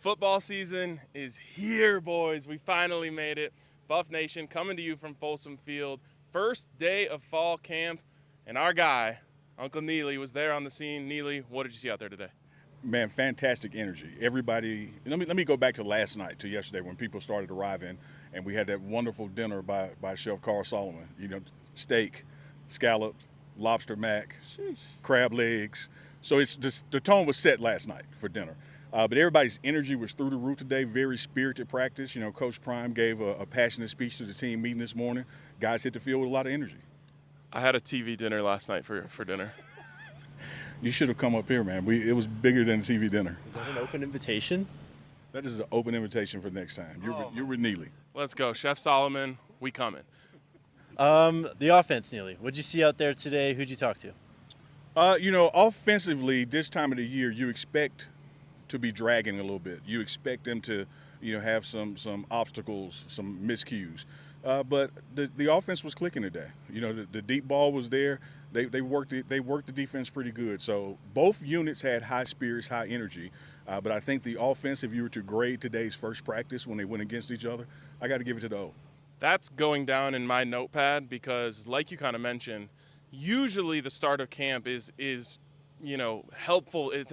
Football season is here, boys. We finally made it. Buff Nation coming to you from Folsom Field. First day of fall camp, and our guy, Uncle Neely, was there on the scene. Neely, what did you see out there today? Man, fantastic energy. Everybody, let me go back to last night, to yesterday when people started arriving, and we had that wonderful dinner by Chef Carl Solomon. Steak, scallops, lobster mac, crab legs. So it's just the tone was set last night for dinner. But everybody's energy was through the roof today. Very spirited practice. Coach Prime gave a passionate speech to the team meeting this morning. Guys hit the field with a lot of energy. I had a TV dinner last night for dinner. You should have come up here, man. It was bigger than a TV dinner. Is that an open invitation? That is an open invitation for next time. You're with Neely. Let's go. Chef Solomon, we coming. The offense, Neely. What'd you see out there today? Who'd you talk to? Offensively, this time of the year, you expect to be dragging a little bit. You expect them to, have some obstacles, some miscues. But the offense was clicking today. The deep ball was there. They worked the defense pretty good. So both units had high spirits, high energy. But I think the offense, if you were to grade today's first practice when they went against each other, I got to give it to the O. That's going down in my notepad because, like you kind of mentioned, usually the start of camp is helpful. It's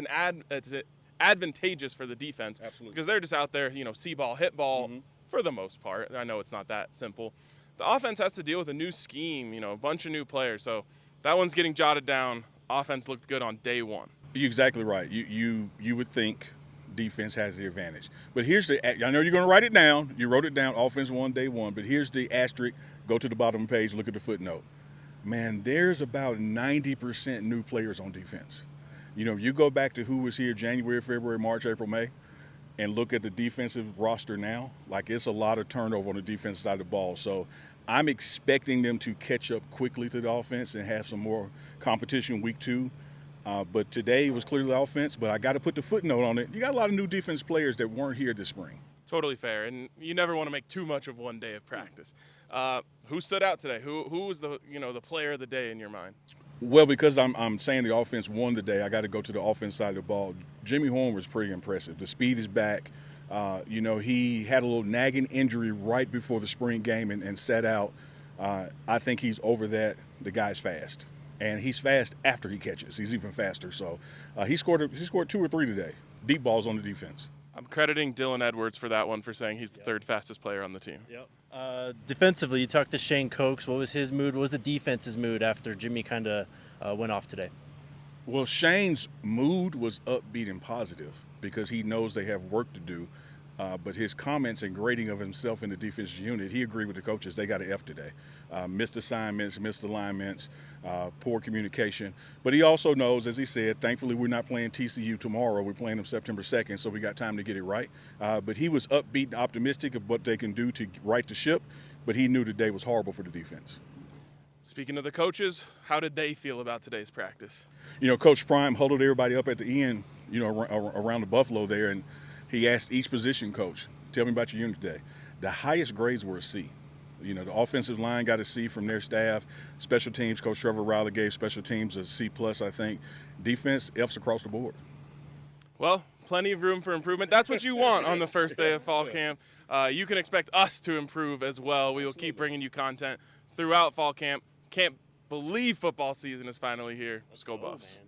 advantageous for the defense. Absolutely. Because they're just out there, see ball, hit ball. Mm-hmm. For the most part. I know it's not that simple. The offense has to deal with a new scheme, a bunch of new players. So that one's getting jotted down. Offense looked good on day one. You're exactly right. You would think defense has the advantage. But here's I know you're going to write it down. You wrote it down, offense won day one. But here's the asterisk. Go to the bottom of the page, look at the footnote. Man, there's about 90% new players on defense. You go back to who was here January, February, March, April, May, and look at the defensive roster now, like it's a lot of turnover on the defensive side of the ball. So I'm expecting them to catch up quickly to the offense and have some more competition week two. But today it was clearly offense, but I got to put the footnote on it. You got a lot of new defense players that weren't here this spring. Totally fair, and you never want to make too much of one day of practice. Who stood out today? Who was the player of the day in your mind? Well, because I'm saying the offense won today, I got to go to the offense side of the ball. Jimmy Horn was pretty impressive. The speed is back. He had a little nagging injury right before the spring game and sat out. I think he's over that. The guy's fast, and he's fast after he catches. He's even faster. So he scored 2 or 3 today. Deep balls on the defense. I'm crediting Dylan Edwards for that one for saying he's the third fastest player on the team. Yep. Defensively, you talked to Shane Cokes. What was his mood? What was the defense's mood after Jimmy kind of went off today? Well, Shane's mood was upbeat and positive because he knows they have work to do. But his comments and grading of himself in the defensive unit, he agreed with the coaches. They got an F today. Missed assignments, missed alignments, poor communication. But he also knows, as he said, thankfully we're not playing TCU tomorrow. We're playing them September 2nd, so we got time to get it right. But he was upbeat and optimistic of what they can do to right the ship. But he knew today was horrible for the defense. Speaking of the coaches, how did they feel about today's practice? Coach Prime huddled everybody up at the end, around the Buffalo there, and he asked each position coach, tell me about your unit today. The highest grades were a C. The offensive line got a C from their staff. Special teams, Coach Trevor Riley gave special teams a C+, I think. Defense, F's across the board. Well, plenty of room for improvement. That's what you want on the first day of fall camp. You can expect us to improve as well. We will keep bringing you content throughout fall camp. Can't believe football season is finally here. Let's go Buffs. Man.